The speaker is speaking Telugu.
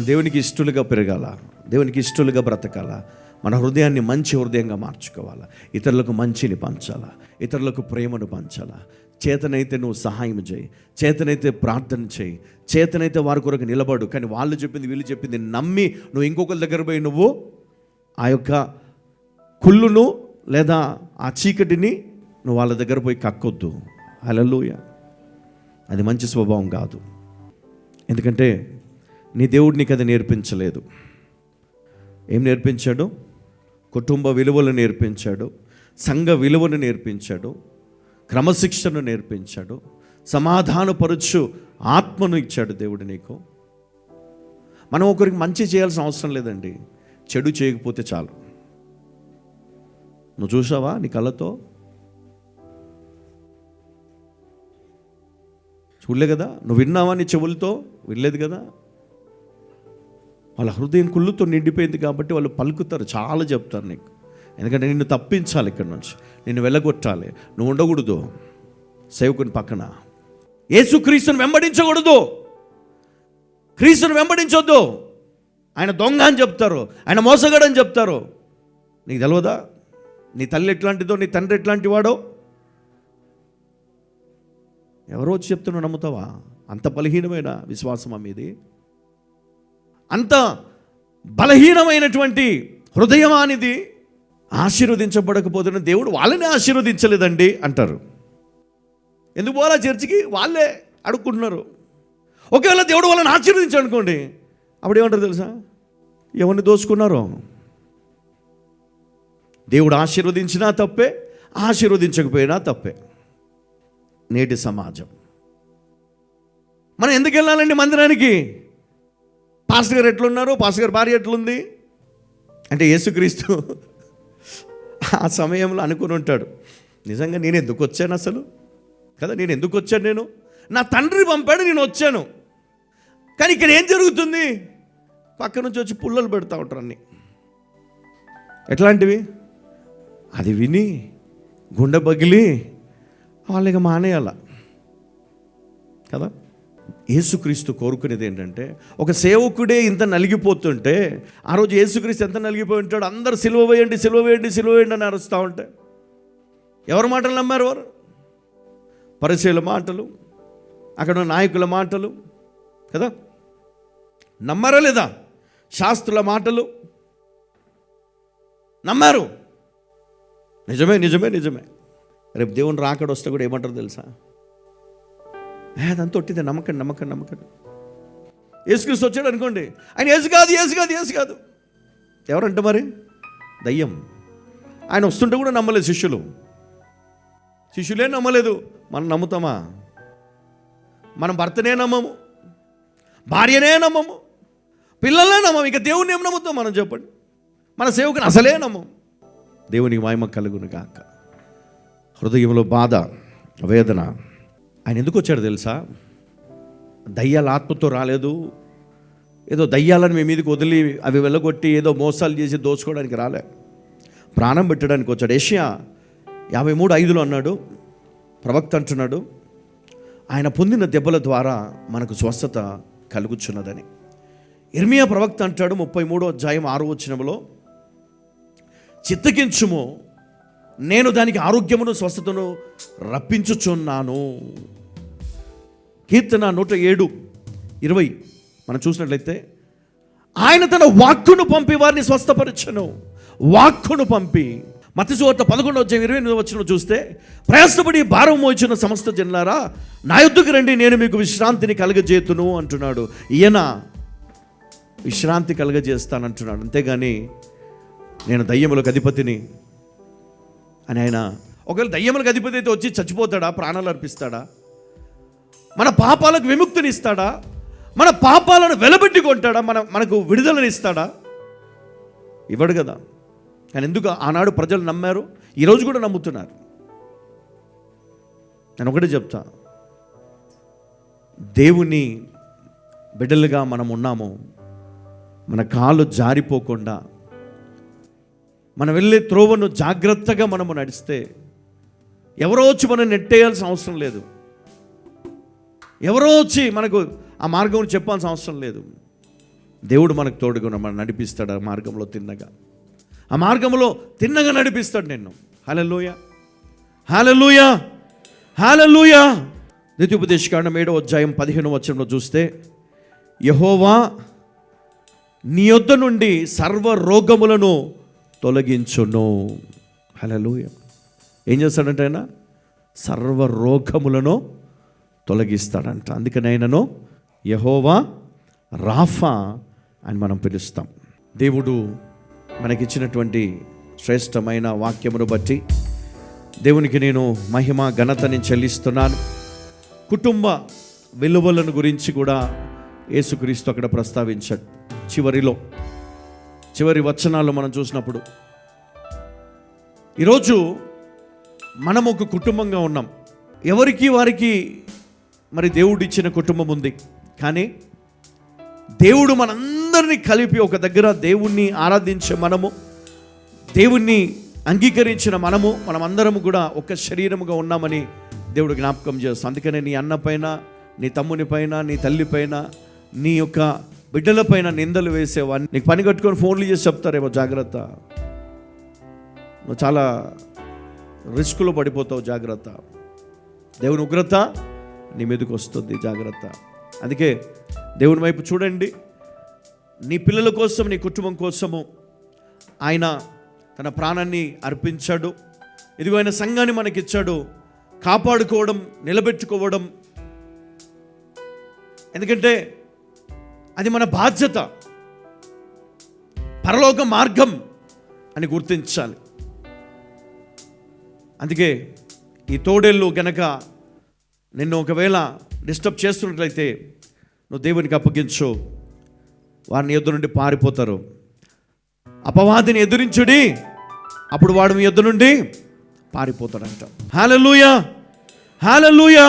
దేవునికి ఇష్టలుగా పెరగాల, దేవునికి ఇష్టలుగా బ్రతకాల. మన హృదయాన్ని మంచి హృదయంగా మార్చుకోవాలా, ఇతరులకు మంచిని పంచాలా, ఇతరులకు ప్రేమను పంచాలా. చేతనైతే నువ్వు సహాయం చేయి, చేతనైతే ప్రార్థన చేయి, చేతనైతే వారి కొరకు నిలబడు. కానీ వాళ్ళు చెప్పింది వీళ్ళు చెప్పింది నమ్మి నువ్వు ఇంకొకరి దగ్గర పోయి నువ్వు ఆ యొక్క కుళ్ళును లేదా ఆ చీకటిని నువ్వు వాళ్ళ దగ్గర పోయి కక్కొద్దు. హల్లెలూయా. అది మంచి స్వభావం కాదు. ఎందుకంటే నీ దేవుడు నీకు అది నేర్పించలేదు. ఏం నేర్పించాడు? కుటుంబ విలువలు నేర్పించాడు, సంఘ విలువను నేర్పించాడు, క్రమశిక్షణను నేర్పించాడు, సమాధానపరచు ఆత్మను ఇచ్చాడు దేవుడు నీకు. మనం ఒకరికి మంచి చేయాల్సిన అవసరం లేదండి, చెడు చేయకపోతే చాలు. నువ్వు చూసావా నీ కళ్ళతో? చూడలే కదా. నువ్వు విన్నావా నీ చెవులతో? వినలేదు కదా. వాళ్ళ హృదయం కుళ్ళుతో నిండిపోయింది కాబట్టి వాళ్ళు పలుకుతారు, చాలా చెప్తారు నీకు. ఎందుకంటే నిన్ను తప్పించాలి, ఇక్కడి నుంచి నిన్ను వెళ్ళగొట్టాలి. నువ్వు ఉండకూడదు సేవకుని పక్కన. యేసుక్రీస్తుని వెంబడించకూడదు, క్రీస్తుని వెంబడించొద్దు. ఆయన దొంగ అని చెప్తారు, ఆయన మోసగాడని చెప్తారు. నీకు తెలియదా నీ తల్లి ఎట్లాంటిదో, నీ తండ్రి ఎట్లాంటి వాడో? ఎవరో వచ్చి చెప్తున్నావు నమ్ముతావా? అంత బలహీనమైన విశ్వాసమా మీది? అంత బలహీనమైనటువంటి హృదయం అనేది? ఆశీర్వదించబడకపోతున్న దేవుడు వాళ్ళని ఆశీర్వదించలేదండి అంటారు. ఎందుకు పోలా చర్చికి? వాళ్ళే అడుక్కుంటున్నారు. ఒకవేళ దేవుడు వాళ్ళని ఆశీర్వదించాడు అనుకోండి, అప్పుడు ఏమంటారు తెలుసా? ఎవరిని దోచుకున్నారో. దేవుడు ఆశీర్వదించినా తప్పే, ఆశీర్వదించకపోయినా తప్పే. నేటి సమాజం. మనం ఎందుకు వెళ్ళాలండి మందిరానికి? పాస్టర్ గారు ఎట్లున్నారు, పాస్టర్ గారి భార్య ఎట్లుంది అంటే యేసుక్రీస్తు ఆ సమయంలో అనుకుని ఉంటాడు, నిజంగా నేను ఎందుకు వచ్చాను అసలు కదా, నేను ఎందుకు వచ్చాను? నేను నా తండ్రి పంపాడు, నేను వచ్చాను. కానీ ఇక్కడ ఏం జరుగుతుంది? పక్క నుంచి వచ్చి పుల్లలు పెడతా ఉంటారు అన్నీ. ఎట్లాంటివి? అది విని గుండె పగిలి వాళ్ళకి మానేయాల కదా. యేసుక్రీస్తు కోరుకునేది ఏంటంటే, ఒక సేవకుడే ఇంత నలిగిపోతుంటే, ఆ రోజు యేసుక్రీస్తు ఎంత నలిగిపోయి ఉంటాడు? అందరు సిలువ వేయండి, సిలువ వేయండి, సిలువ వేయండి అని అరుస్తూ ఉంటే ఎవరి మాటలు నమ్మారు వారు? పరిసయ్యుల మాటలు, అక్కడ నాయకుల మాటలు కదా. నమ్మారా లేదా? శాస్త్రుల మాటలు నమ్మారు. నిజమే నిజమే నిజమే. రేపు దేవుని రాకడ వస్తే కూడా ఏమంటారు తెలుసా? అదంతా ఒట్టిదే, నమ్మకండి నమ్మకండి నమ్మకండి. యేసుక్రీస్తు వచ్చాడు అనుకోండి, ఆయన యేసు కాదు యేసు కాదు యేసు కాదు. ఎవరంటే మరి? దయ్యం. ఆయన వస్తుంటే కూడా నమ్మలేదు శిష్యులే నమ్మలేదు. మనం నమ్ముతామా? మనం భర్తనే నమ్మము, భార్యనే నమ్మము, పిల్లలనే నమ్మము. ఇక దేవుని ఏం నమ్ముతాం మనం చెప్పండి? మన సేవకుని అసలే నమ్మం. దేవునికి మహిమ కలుగును గాక. హృదయంలో బాధ, వేదన. ఆయన ఎందుకు వచ్చాడు తెలుసా? దయ్యాల ఆత్మతో రాలేదు, ఏదో దయ్యాలను మీ మీదకి వదిలి అవి వెళ్ళగొట్టి ఏదో మోసాలు చేసి దోచుకోవడానికి రాలే, ప్రాణం పెట్టడానికి వచ్చాడు. యెషయా 53:5 అన్నాడు, ప్రవక్త అంటున్నాడు, ఆయన పొందిన దెబ్బల ద్వారా మనకు స్వస్థత కలుగుచున్నదని. ఇర్మియా ప్రవక్త అంటాడు 33:6 చిత్తగించుము, నేను దానికి ఆరోగ్యమును స్వస్థతను రప్పించుచున్నాను. కీర్తన 107:20 మనం చూసినట్లయితే, ఆయన తన వాక్కును పంపి వారిని స్వస్థపరచను. వాక్కును పంపి. మత్తయి సువార్త 11:28 చూస్తే, ప్రయాసపడి భారం మోయించిన సమస్త జనులారా నా యొద్దకు రండి, నేను మీకు విశ్రాంతిని కలుగజేతును అంటున్నాడు. ఈయన విశ్రాంతి కలుగజేస్తానంటున్నాడు. అంతేగాని నేను దయ్యములకు అధిపతిని అని ఆయన. ఒకవేళ దయ్యములకు అధిపతి అయితే వచ్చి చచ్చిపోతాడా? ప్రాణాలు అర్పిస్తాడా? మన పాపాలకు విముక్తినిస్తాడా? మన పాపాలను వెలబెట్టి కొంటాడా? మనకు విడుదలనిస్తాడా? ఇవ్వడు కదా. కానీ ఎందుకు ఆనాడు ప్రజలు నమ్మారు, ఈరోజు కూడా నమ్ముతున్నారు. నేను ఒకటే చెప్తా, దేవుని బిడ్డలుగా మనం ఉన్నాము. మన కాళ్ళు జారిపోకుండా మనం వెళ్ళే త్రోవను జాగ్రత్తగా మనము నడిస్తే ఎవరో వచ్చి మనం నెట్టేయాల్సిన అవసరం లేదు, ఎవరో వచ్చి మనకు ఆ మార్గం చెప్పాల్సిన అవసరం లేదు. దేవుడు మనకు తోడుగా మనం నడిపిస్తాడు. ఆ మార్గంలో తిన్నగా నడిపిస్తాడు నిన్ను. హల్లెలూయా, హల్లెలూయా, హల్లెలూయా. ద్వితీయోపదేశకాండం 7వ అధ్యాయం 15వ వచనంలో చూస్తే, యెహోవా నీ యొద్ద నుండి సర్వ రోగములను తొలగించును. హల్లెలూయా. ఏం చేస్తాడంటే ఆయన సర్వ రోగములను తొలగిస్తాడంట. అందుకని ఆయనను యెహోవా రాఫా అని మనం పిలుస్తాం. దేవుడు మనకిచ్చినటువంటి శ్రేష్టమైన వాక్యమును బట్టి దేవునికి నేను మహిమ ఘనతని చెల్లిస్తున్నాను. కుటుంబ విలువలను గురించి కూడా యేసుక్రీస్తు అక్కడ ప్రస్తావించాడు. చివరి వచనాలు మనం చూసినప్పుడు, ఈరోజు మనం ఒక కుటుంబంగా ఉన్నాం. ఎవరికి వారికి మరి దేవుడు ఇచ్చిన కుటుంబం ఉంది. కానీ దేవుడు మనందరినీ కలిపి ఒక దగ్గర దేవుణ్ణి ఆరాధించే మనము, దేవుణ్ణి అంగీకరించిన మనమందరము కూడా ఒక శరీరముగా ఉన్నామని దేవుడు జ్ఞాపకం చేస్తాం. అందుకనే నీ అన్న పైన, నీ తమ్ముని పైన, నీ తల్లి పైన, నీ యొక్క బిడ్డల పైన నిందలు వేసేవాడిని నీకు పని కట్టుకొని ఫోన్లు చేసి చెప్తారేమో, జాగ్రత్త, నువ్వు చాలా రిస్కులో పడిపోతావు, జాగ్రత్త, దేవుని ఉగ్రత నీ మీదకి వస్తుంది, జాగ్రత్త. అందుకే దేవుని వైపు చూడండి. నీ పిల్లల కోసం, నీ కుటుంబం కోసము ఆయన తన ప్రాణాన్ని అర్పించాడు. ఇదిగో ఆయన సంఘాన్ని మనకిచ్చాడు. కాపాడుకోవడం, నిలబెట్టుకోవడం, ఎందుకంటే అది మన బాధ్యత, పరలోక మార్గం అని గుర్తించాలి. అందుకే ఈ తోడేళ్ళు గనక నిన్ను ఒకవేళ డిస్టర్బ్ చేస్తున్నట్లయితే నువ్వు దేవునికి అప్పగించు, వారిని ఎదురు నుండి పారిపోతారు. అపవాదిని ఎదురించుడి, అప్పుడు వాడు మీ ఎదురు నుండి పారిపోతాడంట. హల్లెలూయా, హల్లెలూయా.